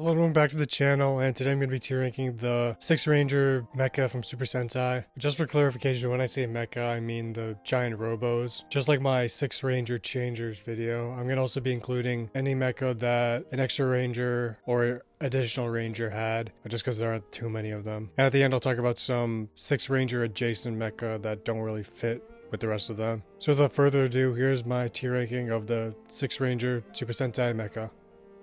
Hello and welcome back to the channel, and today I'm going to be tier ranking the 6 Ranger Mecha from Super Sentai. Just for clarification, when I say Mecha, I mean the giant robos. Just like my 6 Ranger Changers video, I'm going to also be including any Mecha that an extra Ranger or additional Ranger had, just because there aren't too many of them. And at the end I'll talk about some 6 Ranger adjacent Mecha that don't really fit with the rest of them. So without further ado, here's my tier ranking of the 6 Ranger Super Sentai Mecha.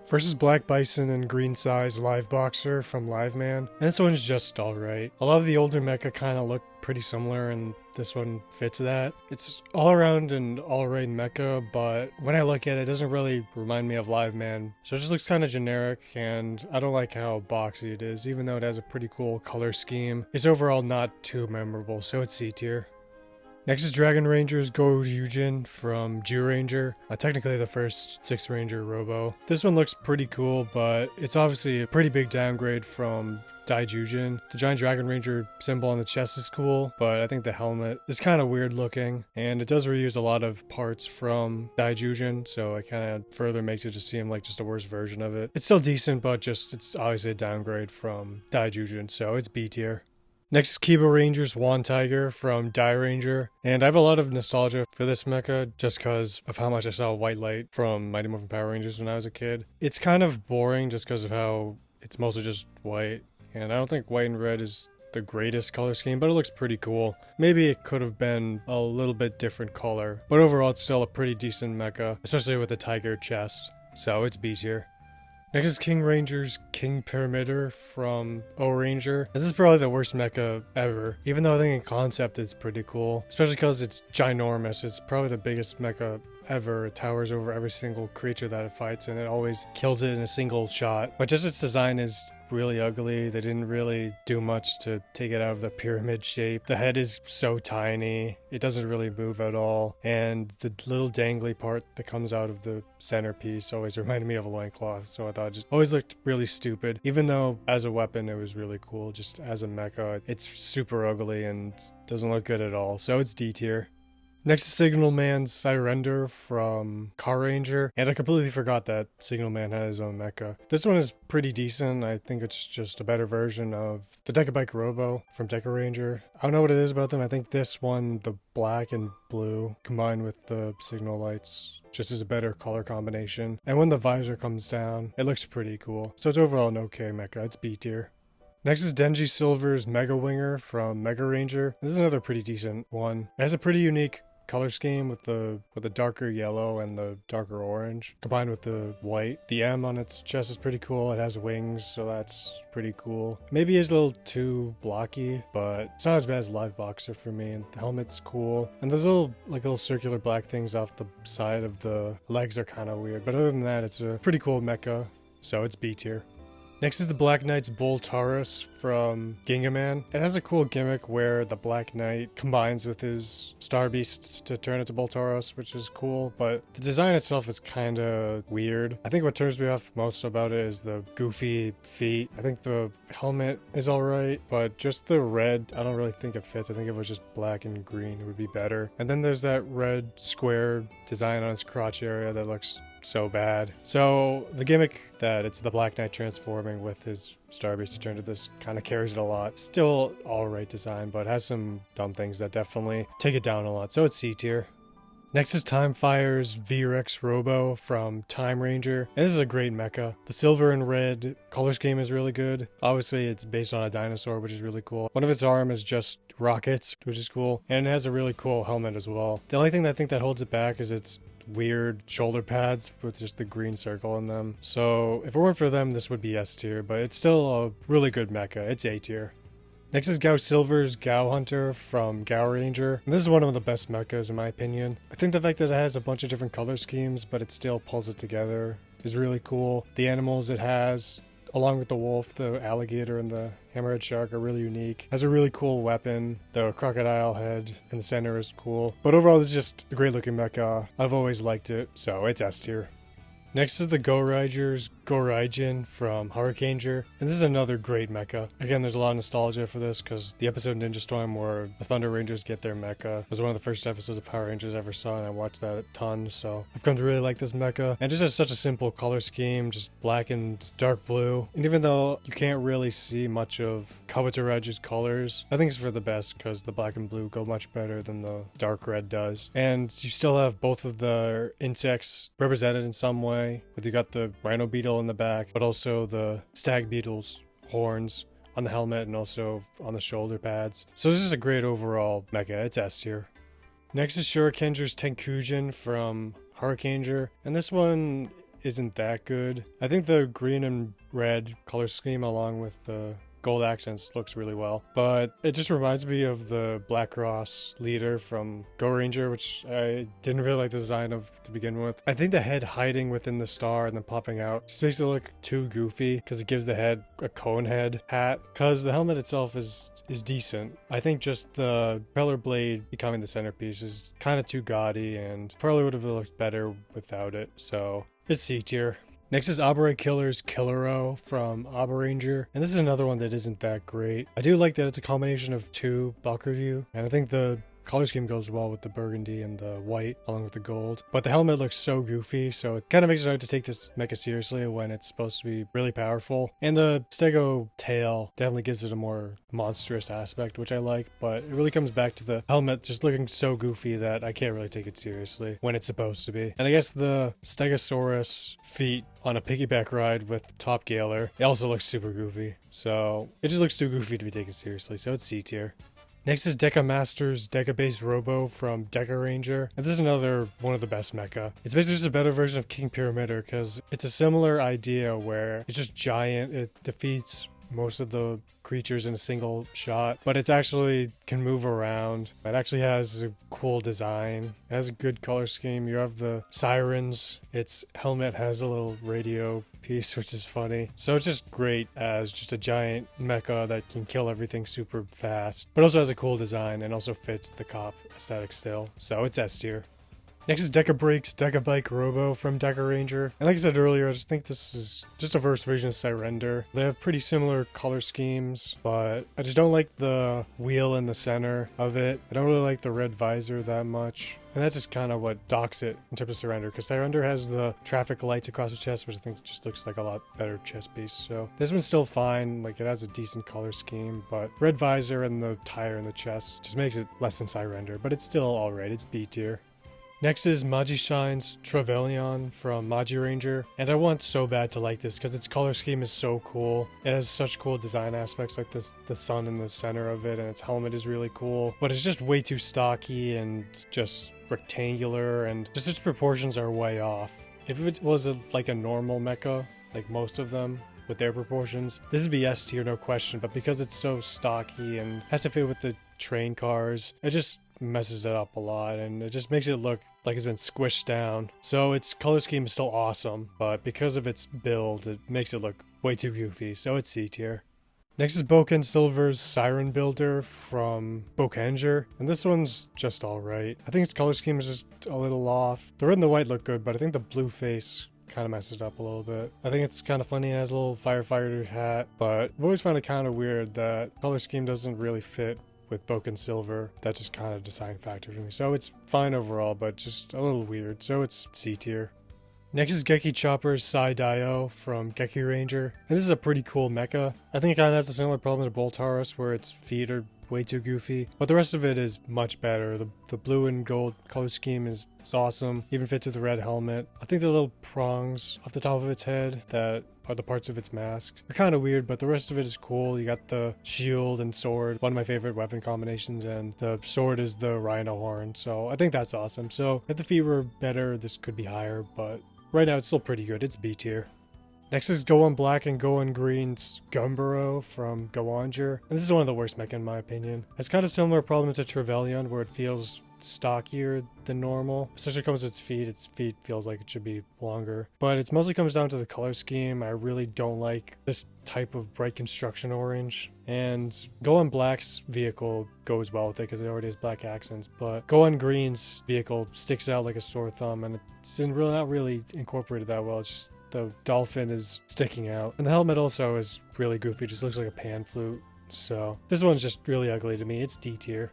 First is Black Bison and Green Size Live Boxer from Live Man, and this one's just alright. A lot of the older mecha kind of look pretty similar, and this one fits that. It's all around an alright mecha, but when I look at it, it doesn't really remind me of Live Man, so it just looks kind of generic, and I don't like how boxy it is. Even though it has a pretty cool color scheme, it's overall not too memorable, so it's C tier. Next is Dragon Ranger's Go-Onger from Magiranger, technically the first 6 Ranger Robo. This one looks pretty cool, but it's obviously a pretty big downgrade from Daijujin. The giant Dragon Ranger symbol on the chest is cool, but I think the helmet is kind of weird looking, and it does reuse a lot of parts from Daijujin, so it kind of further makes it just seem like just a worse version of it. It's still decent, but it's obviously a downgrade from Daijujin, so it's B tier. Next is Kiba Wand Tiger from Dekaranger, and I have a lot of nostalgia for this mecha just because of how much I saw White Light from Mighty Morphin Power Rangers when I was a kid. It's kind of boring just because of how it's mostly just white, and I don't think white and red is the greatest color scheme, but it looks pretty cool. Maybe it could have been a little bit different color, but overall it's still a pretty decent mecha, especially with the tiger chest, so it's B tier. Next is King Ranger's King Pyramider from Abaranger. This is probably the worst mecha ever, even though I think in concept it's pretty cool, especially because it's ginormous. It's probably the biggest mecha ever. It towers over every single creature that it fights, and it always kills it in a single shot. But just its design is really ugly. They didn't really do much to take it out of the pyramid shape. The head is so tiny, it doesn't really move at all, and the little dangly part that comes out of the centerpiece always reminded me of a loincloth, so I thought it just always looked really stupid. Even though as a weapon it was really cool, just as a mecha it's super ugly and doesn't look good at all, so it's D tier. Next is Signal Man's Surrender from Dekaranger, and I completely forgot that Signal Man had his own mecha. This one is pretty decent. I think it's just a better version of the Dekabike Robo from Dekaranger. I don't know what it is about them. I think this one, the black and blue combined with the signal lights, just is a better color combination. And when the visor comes down, it looks pretty cool. So it's overall an okay mecha. It's B tier. Next is Denji Silver's Mega Winger from Magiranger. This is another pretty decent one. It has a pretty unique color scheme with the darker yellow and the darker orange combined with the white. The M on its chest is pretty cool. It has wings, so that's pretty cool. Maybe it's a little too blocky, but it's not as bad as Live Boxer for me. And the helmet's cool, and those little circular black things off the side of the legs are kind of weird, but other than that it's a pretty cool mecha, so it's B tier. Next is the Black Knight's Bull Taurus from Gingaman. It has a cool gimmick where the Black Knight combines with his Star Beast to turn into Bull Taurus, which is cool, but the design itself is kind of weird. I think what turns me off most about it is the goofy feet. I think the helmet is alright, but just the red, I don't really think it fits. I think if it was just black and green, it would be better. And then there's that red square design on his crotch area that looks so bad. So the gimmick that it's the Black Knight transforming with his Starbeast to turn to this kind of carries it a lot. Still alright design, but has some dumb things that definitely take it down a lot, so it's C tier. Next is Time Fire's V-Rex Robo from Time Ranger, and this is a great mecha. The silver and red color scheme is really good. Obviously it's based on a dinosaur, which is really cool. One of its arm is just rockets, which is cool, and it has a really cool helmet as well. The only thing that I think that holds it back is its weird shoulder pads with just the green circle in them. So if it weren't for them, this would be S tier, but it's still a really good mecha. It's A tier. Next is Gao Silver's Gao Hunter from Goranger. And this is one of the best mechas in my opinion. I think the fact that it has a bunch of different color schemes, but it still pulls it together is really cool. The animals it has, along with the wolf, the alligator, and the hammerhead shark are really unique. It has a really cool weapon. The crocodile head in the center is cool. But overall, this is just a great looking mecha. I've always liked it, so it's S tier. Next is the Goseiger's Goseiger from Hurricaneger, and this is another great mecha. Again, there's a lot of nostalgia for this because the episode Ninja Storm where the Thunder Rangers get their mecha was one of the first episodes of Power Rangers I ever saw, and I watched that a ton, so I've come to really like this mecha. And it just has such a simple color scheme, just black and dark blue, and even though you can't really see much of Kabutorage's colors, I think it's for the best because the black and blue go much better than the dark red does. And you still have both of the insects represented in some way, but you got the rhino beetle in the back, but also the stag beetle's horns on the helmet and also on the shoulder pads. So this is a great overall mecha. It's S tier. Next is Shurikenger's ToQger from Hurricaneger, and this one isn't that good. I think the green and red color scheme along with the gold accents looks really well, but it just reminds me of the Black Cross leader from Go-Onger, which I didn't really like the design of to begin with. I think the head hiding within the star and then popping out just makes it look too goofy because it gives the head a cone head hat, because the helmet itself is decent. I think just the propeller blade becoming the centerpiece is kind of too gaudy and probably would have looked better without it, so it's C tier. Next is Abaranger's Killero from Abaranger, and this is another one that isn't that great. I do like that it's a combination of two Boukenger, and I think the color scheme goes well with the burgundy and the white along with the gold, but the helmet looks so goofy, so it kind of makes it hard to take this mecha seriously when it's supposed to be really powerful. And the stego tail definitely gives it a more monstrous aspect, which I like, but it really comes back to the helmet just looking so goofy that I can't really take it seriously when it's supposed to be. And I guess the Stegosaurus feet on a piggyback ride with ToQger, it also looks super goofy, so it just looks too goofy to be taken seriously, so it's C tier. Next is Dekamaster's Deca-based Robo from Dekaranger, and this is another one of the best mecha. It's basically just a better version of King Pyramider because it's a similar idea where it's just giant, it defeats most of the creatures in a single shot, but it's actually can move around. It actually has a cool design. It has a good color scheme. You have the sirens. Its helmet has a little radio piece, which is funny. So it's just great as just a giant mecha that can kill everything super fast, but also has a cool design and also fits the cop aesthetic still. So it's S tier. Next is Dekabreak's Dekabike Robo from Dekaranger. And like I said earlier, I just think this is just a first version of Sirender. They have pretty similar color schemes, but I just don't like the wheel in the center of it. I don't really like the red visor that much. And that's just kind of what docks it in terms of Sirender, because Sirender has the traffic lights across the chest, which I think just looks like a lot better chest piece. So this one's still fine, like it has a decent color scheme, but red visor and the tire in the chest just makes it less than Sirender, but it's still alright, it's B tier. Next is Magishine's Trevelyan from Magiranger, and I want so bad to like this because its color scheme is so cool. It has such cool design aspects like this, the sun in the center of it, and its helmet is really cool, but it's just way too stocky and just rectangular, and just its proportions are way off. If it was like a normal mecha, like most of them, with their proportions, this would be S tier, no question, but because it's so stocky and has to fit with the train cars, it just messes it up a lot, and it just makes it look like it's been squished down. So its color scheme is still awesome, but because of its build, it makes it look way too goofy, so it's C tier. Next is Boken Silver's Siren Builder from Boukenger, and this one's just alright. I think its color scheme is just a little off. The red and the white look good, but I think the blue face kind of messes it up a little bit. I think it's kind of funny, it has a little firefighter hat, but I've always found it kind of weird that color scheme doesn't really fit with Boken Silver. That's just kind of a design factor for me. So it's fine overall, but just a little weird. So it's C tier. Next is Geki Chopper's Sai-Dio from Dekaranger. And this is a pretty cool mecha. I think it kind of has a similar problem to Boltaurus where its feet are way too goofy, but the rest of it is much better. The blue and gold color scheme is awesome, even fits with the red helmet. I think the little prongs off the top of its head that are the parts of its mask are kind of weird, but the rest of it is cool. You got the shield and sword, one of my favorite weapon combinations, and the sword is the rhino horn, so I think that's awesome. So if the feet were better, this could be higher, but right now it's still pretty good. It's B tier. Next is Go-On Black and Go-On Green's Gumburo from Go-Onger. And this is one of the worst mecha in my opinion. It's kind of similar problem to Trevelyan where it feels stockier than normal, especially when it comes to its feet feels like it should be longer, but it mostly comes down to the color scheme. I really don't like this type of bright construction orange, and Go-On Black's vehicle goes well with it because it already has black accents, but Go-On Green's vehicle sticks out like a sore thumb, and it's not really incorporated that well. It's just the dolphin is sticking out. And the helmet also is really goofy, just looks like a pan flute. So this one's just really ugly to me. It's D tier.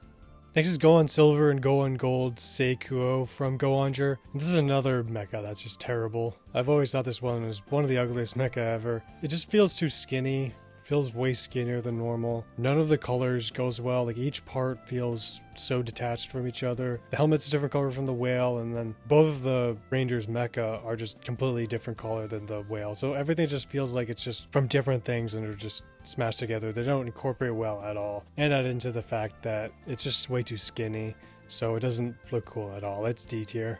Next is Go on Silver and Go on Gold Seikuo from Go-Onger. This is another mecha that's just terrible. I've always thought this one was one of the ugliest mecha ever. It just feels too skinny. Feels way skinnier than normal. None of the colors goes well. Like each part feels so detached from each other. The helmet's a different color from the whale, and then both of the Rangers mecha are just completely different color than the whale. So everything just feels like it's just from different things and are just smashed together. They don't incorporate well at all. And add into the fact that it's just way too skinny, so it doesn't look cool at all. It's D tier.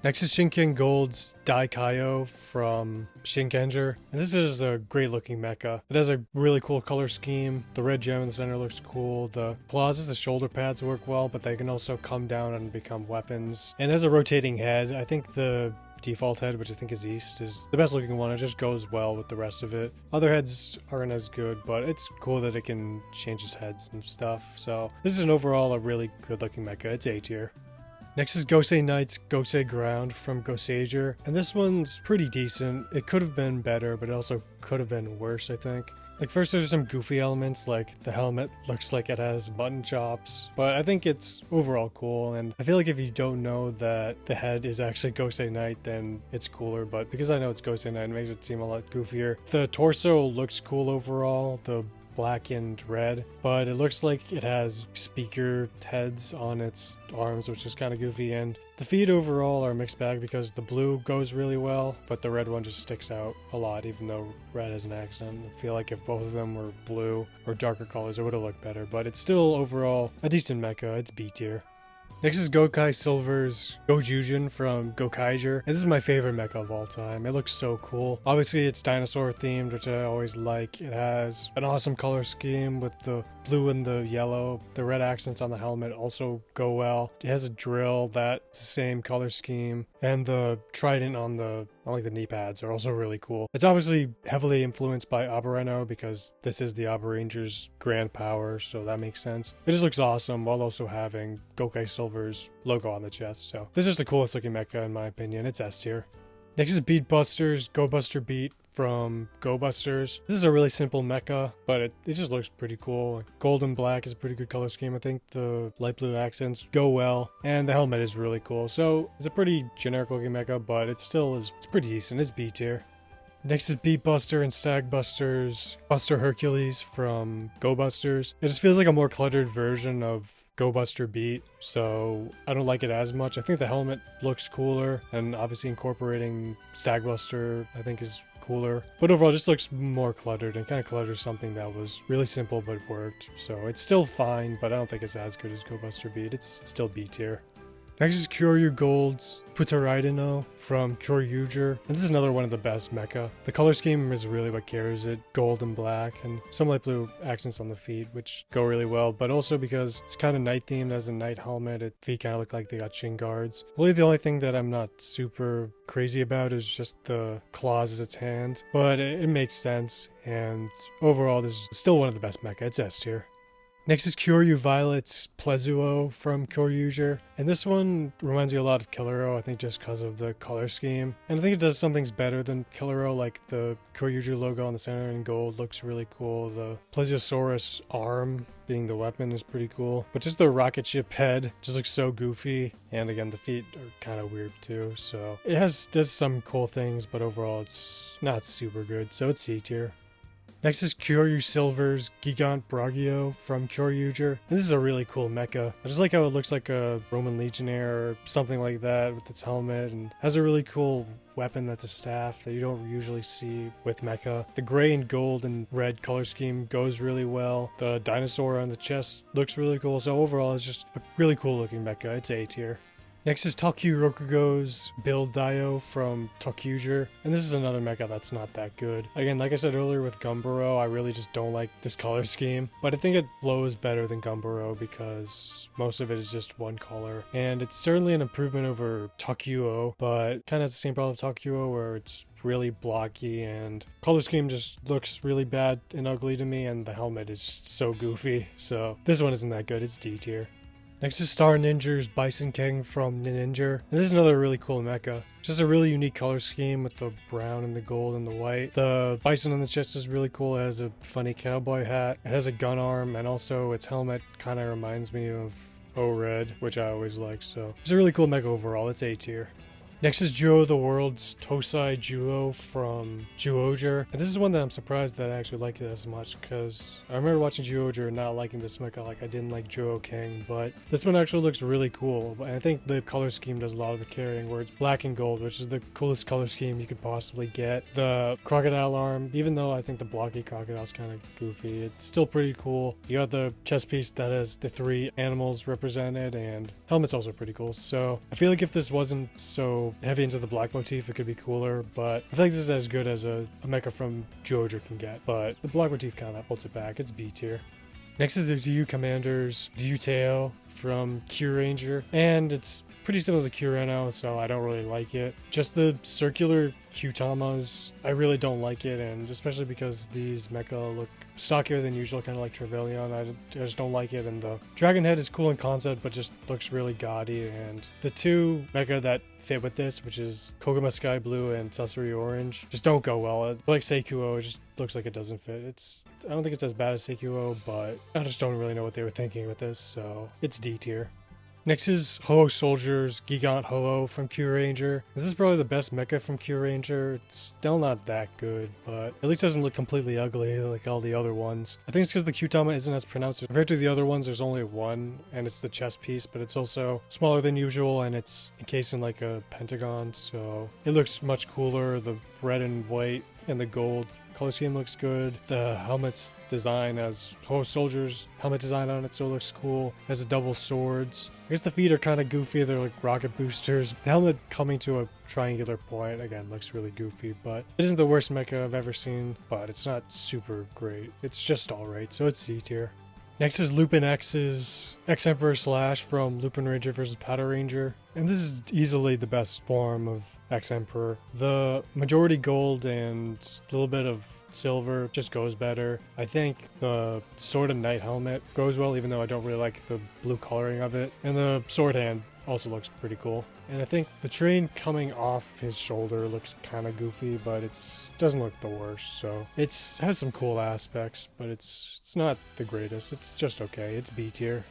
Next is Shinkenger Gold's Dekaranger from Shinkenger. And this is a great looking mecha. It has a really cool color scheme. The red gem in the center looks cool. The claws, the shoulder pads work well, but they can also come down and become weapons. And there's a rotating head. I think the default head, which I think is East, is the best looking one. It just goes well with the rest of it. Other heads aren't as good, but it's cool that it can change its heads and stuff. So this is an overall a really good looking mecha. It's A tier. Next is Gosei Knight's Goseiger from Goseiger, and this one's pretty decent. It could have been better, but it also could have been worse, I think. Like first there's some goofy elements, like the helmet looks like it has mutton chops, but I think it's overall cool, and I feel like if you don't know that the head is actually Gosei Knight, then it's cooler, but because I know it's Gosei Knight, it makes it seem a lot goofier. The torso looks cool overall, the black and red, but it looks like it has speaker heads on its arms, which is kind of goofy, and the feet overall are a mixed bag because the blue goes really well, but the red one just sticks out a lot, even though red has an accent. I feel like if both of them were blue or darker colors, it would have looked better, but it's still overall a decent mecha. It's B tier. Next is Gokai Silver's Go-Jujin from Gokaiger. And this is my favorite mecha of all time. It looks so cool. Obviously, it's dinosaur themed, which I always like. It has an awesome color scheme with the blue and the yellow. The red accents on the helmet also go well. It has a drill that's the same color scheme. And the trident on the knee pads are also really cool. It's obviously heavily influenced by Abaranger because this is the Abaranger's grand power, so that makes sense. It just looks awesome while also having Gokai Silver's logo on the chest, so this is the coolest looking mecha in my opinion. It's S tier. Next is Beatbuster's Go Buster Beat from Go Busters. This is a really simple mecha, but it just looks pretty cool. Gold and black is a pretty good color scheme. I think the light blue accents go well, and the helmet is really cool. So it's a pretty generic looking mecha, but it's pretty decent. It's B tier. Next is Beatbuster and Stagbuster's Buster Hercules from Go Busters. It just feels like a more cluttered version of Go Buster Beat, so I don't like it as much. I think the helmet looks cooler, and obviously incorporating Stagbuster I think is cooler, but overall it just looks more cluttered and kind of clutters something that was really simple but worked. So it's still fine, but I don't think it's as good as Go Buster Beat. It's still B tier. Next is Kyoryu Gold's Putaraideno from ToQger, and this is another one of the best mecha. The color scheme is really what carries it, gold and black, and some light blue accents on the feet, which go really well, but also because it's kind of night themed, as a night helmet, its feet kind of look like they got shin guards. Really the only thing that I'm not super crazy about is just the claws as its hands, but it makes sense, and overall this is still one of the best mecha. It's S tier. Next is Kyoryu Violet's Plezuo from ToQger, and this one reminds me a lot of Killero, I think just because of the color scheme. And I think it does some things better than Killero, like the ToQger logo on the center in gold looks really cool. The Plesiosaurus arm being the weapon is pretty cool. But just the rocket ship head just looks so goofy, and again the feet are kind of weird too. So it does some cool things, but overall it's not super good, so it's C tier. Next is Kyoryu Silver's Gigant Bragio from ToQger, and this is a really cool mecha. I just like how it looks like a Roman Legionnaire or something like that with its helmet, and has a really cool weapon that's a staff that you don't usually see with mecha. The gray and gold and red color scheme goes really well. The dinosaur on the chest looks really cool, so overall it's just a really cool looking mecha. It's A tier. Next is Rokugo's Build Dio from ToQger, and this is another mecha that's not that good. Again, like I said earlier with Gumburo, I really just don't like this color scheme, but I think it flows better than Gumburo because most of it is just one color, and it's certainly an improvement over ToQo, but kind of has the same problem with ToQo where it's really blocky and color scheme just looks really bad and ugly to me, and the helmet is just so goofy, so this one isn't that good. It's D tier. Next is Star Ninja's Bison King from Ninninger. And this is another really cool mecha. Just a really unique color scheme with the brown and the gold and the white. The bison on the chest is really cool. It has a funny cowboy hat. It has a gun arm, and also its helmet kind of reminds me of O-Red, which I always like. So it's a really cool mecha overall. It's A tier. Next is Duo the World's Tosai Duo from Go-Onger. And this is one that I'm surprised that I actually liked it as much, because I remember watching Go-Onger and not liking this mecha like I didn't like Joe King, but this one actually looks really cool. And I think the color scheme does a lot of the carrying, where it's black and gold, which is the coolest color scheme you could possibly get. The crocodile arm, even though I think the blocky crocodile is kind of goofy, it's still pretty cool. You got the chest piece that has the 3 animals represented, and helmet's also pretty cool. So I feel like if this wasn't so heavy into the black motif, it could be cooler, but I think this is as good as a mecha from Go-Onger can get, but the black motif kind of holds it back. It's B tier. Next is the DU Commander's Ryuteo from Kyuranger, and it's pretty similar to Kureno, so I don't really like it. Just the circular Q-Tamas, I really don't like it, and especially because these mecha look stockier than usual, kind of like Trevelyan. I just don't like it, and the dragon head is cool in concept, but just looks really gaudy, and the 2 mecha that fit with this, which is Koguma Sky Blue and Susuri Orange, just don't go well. Like Seikuo, it just looks like it doesn't fit. I don't think it's as bad as Seikuo, but I just don't really know what they were thinking with this, so it's D tier. Next is Ho-Oh Soldier's Gigant Ho-Oh from Kyuranger. This is probably the best mecha from Kyuranger. It's still not that good, but at least it doesn't look completely ugly like all the other ones. I think it's because the Q-Tama isn't as pronounced. Compared to the other ones, there's only one, and it's the chest piece, but it's also smaller than usual, and it's encased in like a pentagon, so it looks much cooler. The red and white and the gold color scheme looks good. The helmet's design has Ho-Oh Soldier's helmet design on it, so it looks cool. It has the double swords. I guess the feet are kind of goofy. They're like rocket boosters. The helmet coming to a triangular point, again, looks really goofy, but it isn't the worst mecha I've ever seen, but it's not super great. It's just alright, so it's C tier. Next is Lupin X's X-Emperor Slash from Lupin Ranger vs. Abaranger. And this is easily the best form of X-Emperor. The majority gold and a little bit of silver just goes better. I think the Sword and Knight helmet goes well, even though I don't really like the blue coloring of it. And the sword hand also looks pretty cool. And I think the train coming off his shoulder looks kind of goofy, but it doesn't look the worst. So it has some cool aspects, but it's not the greatest. It's just okay. It's B tier.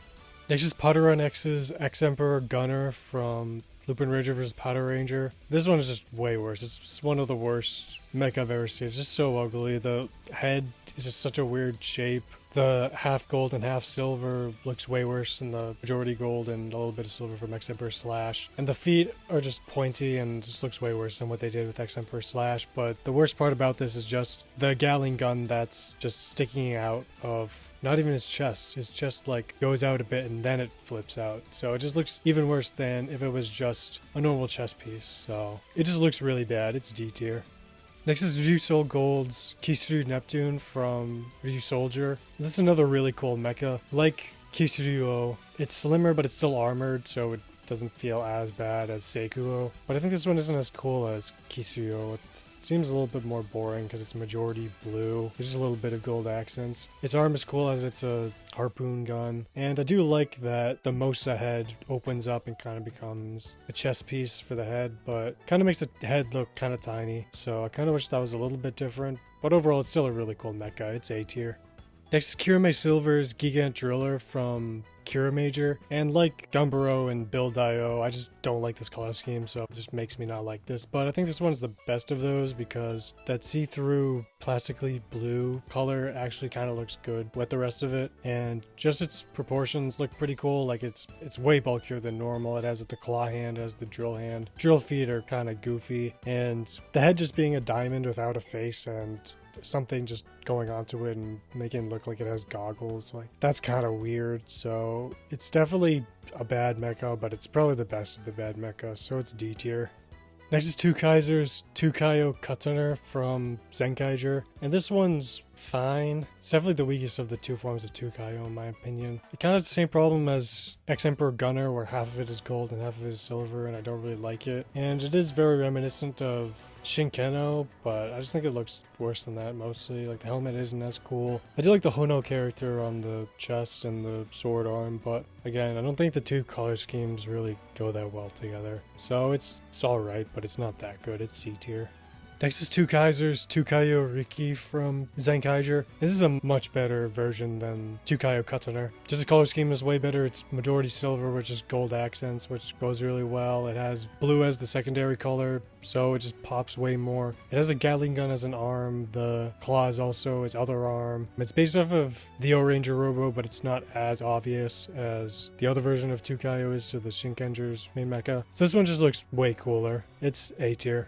Next is Poderun X's X-Emperor Gunner from Lupin Ranger vs. Abaranger. This one is just way worse. It's one of the worst mecha I've ever seen. It's just so ugly. The head is just such a weird shape. The half gold and half silver looks way worse than the majority gold and a little bit of silver from X-Emperor Slash. And the feet are just pointy and just looks way worse than what they did with X-Emperor Slash. But the worst part about this is just the Gatling gun that's just sticking out of not even his chest. His chest like goes out a bit and then it flips out. So it just looks even worse than if it was just a normal chest piece. So it just looks really bad. It's D tier. Next is Ryu Soul Gold's Kisuru Neptune from Ryu Soldier. This is another really cool mecha. Like Kisuryo, it's slimmer but it's still armored, so it doesn't feel as bad as Seikuo. But I think this one isn't as cool as Kisuryo. It seems a little bit more boring because it's majority blue. There's just a little bit of gold accents. Its arm is cool as it's a harpoon gun. And I do like that the Mosa head opens up and kind of becomes a chest piece for the head, but kind of makes the head look kind of tiny. So I kind of wish that was a little bit different. But overall, it's still a really cool mecha. It's A tier. Next is Kirame Silver's Gigant Driller from Hurricaneger. And like Gumburo and Build I.O., I just don't like this color scheme, so it just makes me not like this. But I think this one's the best of those because that see-through plastically blue color actually kind of looks good with the rest of it. And just its proportions look pretty cool. Like it's way bulkier than normal. It has the claw hand, it has the drill hand. Drill feet are kind of goofy. And the head just being a diamond without a face and something just going onto it and making it look like it has goggles, like that's kind of weird. So it's definitely a bad mecha, but it's probably the best of the bad mecha, so it's D tier. Next is ToQger's Tukayo Kataner from Shinkenger, and this one's fine. It's definitely the weakest of the two forms of ToQger in my opinion. It kind of has the same problem as X-Emperor Gunner, where half of it is gold and half of it is silver, and I don't really like it. And it is very reminiscent of Shinkenger, but I just think it looks worse than that mostly. Like the helmet isn't as cool. I do like the Hono character on the chest and the sword arm, but again, I don't think the two color schemes really go that well together. So it's alright, but it's not that good. It's C tier. Next is ToQger's ToQger Riki from Gokaiger. This is a much better version than ToQger Kataner. Just the color scheme is way better. It's majority silver, which is gold accents, which goes really well. It has blue as the secondary color, so it just pops way more. It has a Gatling gun as an arm. The claw is also its other arm. It's based off of the Abaranger Robo, but it's not as obvious as the other version of ToQger is to the Shinkenger's main mecha. So this one just looks way cooler. It's A tier.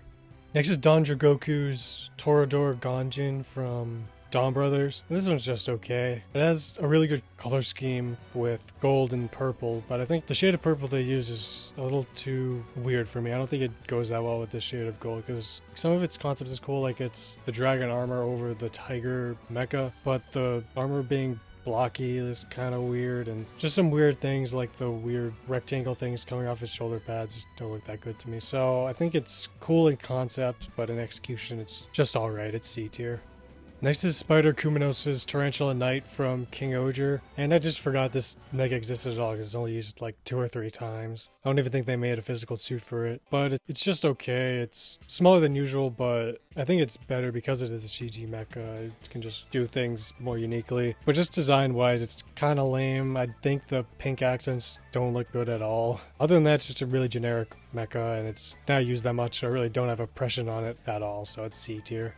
Next is Donja Goku's Toradora Ganjin from Dawn Brothers. And this one's just okay. It has a really good color scheme with gold and purple, but I think the shade of purple they use is a little too weird for me. I don't think it goes that well with this shade of gold, because some of its concepts is cool, like it's the dragon armor over the tiger mecha, but the armor being blocky is kind of weird, and just some weird things like the weird rectangle things coming off his shoulder pads just don't look that good to me. So I think it's cool in concept, but in execution it's just alright. It's C tier. Next is Spider Kuminos' Tarantula Knight from ToQger, and I just forgot this mega existed at all because it's only used like 2 or 3 times. I don't even think they made a physical suit for it, but it's just okay. It's smaller than usual, but I think it's better because it is a CG mecha. It can just do things more uniquely, but just design-wise, it's kind of lame. I think the pink accents don't look good at all. Other than that, it's just a really generic mecha, and it's not used that much, so I really don't have impression on it at all, so it's C tier.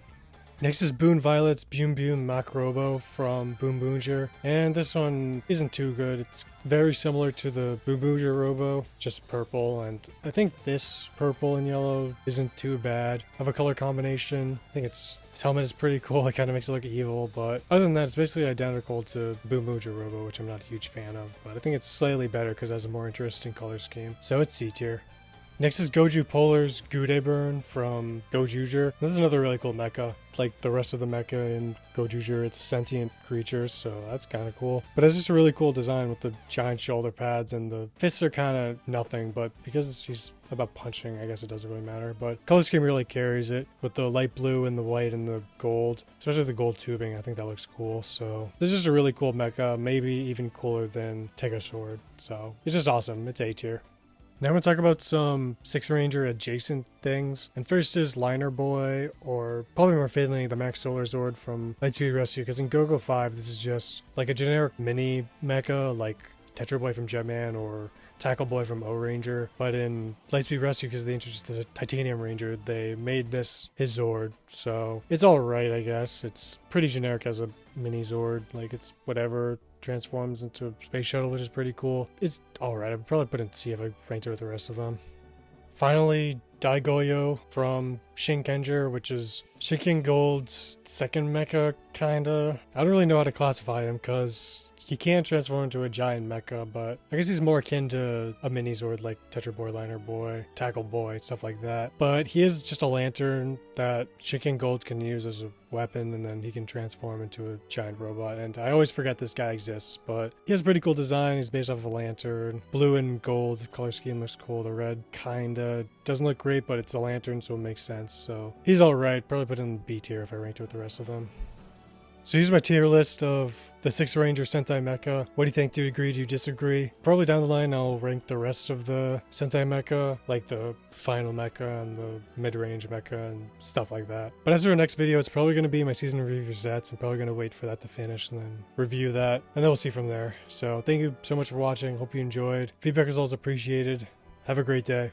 Next is Boon Violet's Boom Boom Macrobo from Boukenger, and this one isn't too good. It's very similar to the Boukenger Robo, just purple, and I think this purple and yellow isn't too bad of a color combination. I think its helmet is pretty cool. It kind of makes it look evil, but other than that, it's basically identical to Boukenger Robo, which I'm not a huge fan of, but I think it's slightly better because it has a more interesting color scheme, so it's C tier. Next is Goju Polar's Gudeburn from Go-Onger. This is another really cool mecha. Like the rest of the mecha in Go-Onger, it's a sentient creature, so that's kind of cool. But it's just a really cool design with the giant shoulder pads, and the fists are kind of nothing, but because he's about punching, I guess it doesn't really matter. But color scheme really carries it with the light blue and the white and the gold, especially the gold tubing. I think that looks cool. So this is a really cool mecha, maybe even cooler than Take a Sword. So it's just awesome. It's A tier. Now I'm going to talk about some 6 Ranger adjacent things. And first is Liner Boy, or probably more fittingly the Max Solar Zord from Lightspeed Rescue, because in Go-Go 5 this is just like a generic mini mecha like Tetra Boy from Jetman or Tackle Boy from O-Ranger, but in Lightspeed Rescue, because they introduced the Titanium Ranger, they made this his Zord, so it's alright, I guess. It's pretty generic as a mini Zord, like it's whatever, transforms into a space shuttle, which is pretty cool. It's alright. I'd probably put it in C if I ranked it with the rest of them. Finally, Daigoyo from Shinkenger, which is Shinken Gold's second mecha, kinda. I don't really know how to classify him because he can transform into a giant mecha, but I guess he's more akin to a mini Zord like Tetra Boy, Liner Boy, Tackle Boy, stuff like that. But he is just a lantern that Shinken Gold can use as a weapon, and then he can transform into a giant robot. And I always forget this guy exists, but he has a pretty cool design. He's based off of a lantern. Blue and gold color scheme looks cool. The red kinda doesn't look great, but it's a lantern, so it makes sense. So he's alright. Probably put in B tier if I ranked it with the rest of them. So here's my tier list of the 6 Ranger Sentai Mecha. What do you think? Do you agree? Do you disagree? Probably down the line I'll rank the rest of the Sentai Mecha, like the final Mecha and the mid-range Mecha and stuff like that. But as for the next video, it's probably going to be my season review for Zets. I'm probably going to wait for that to finish and then review that, and then we'll see from there. So thank you so much for watching. Hope you enjoyed. Feedback is always appreciated. Have a great day.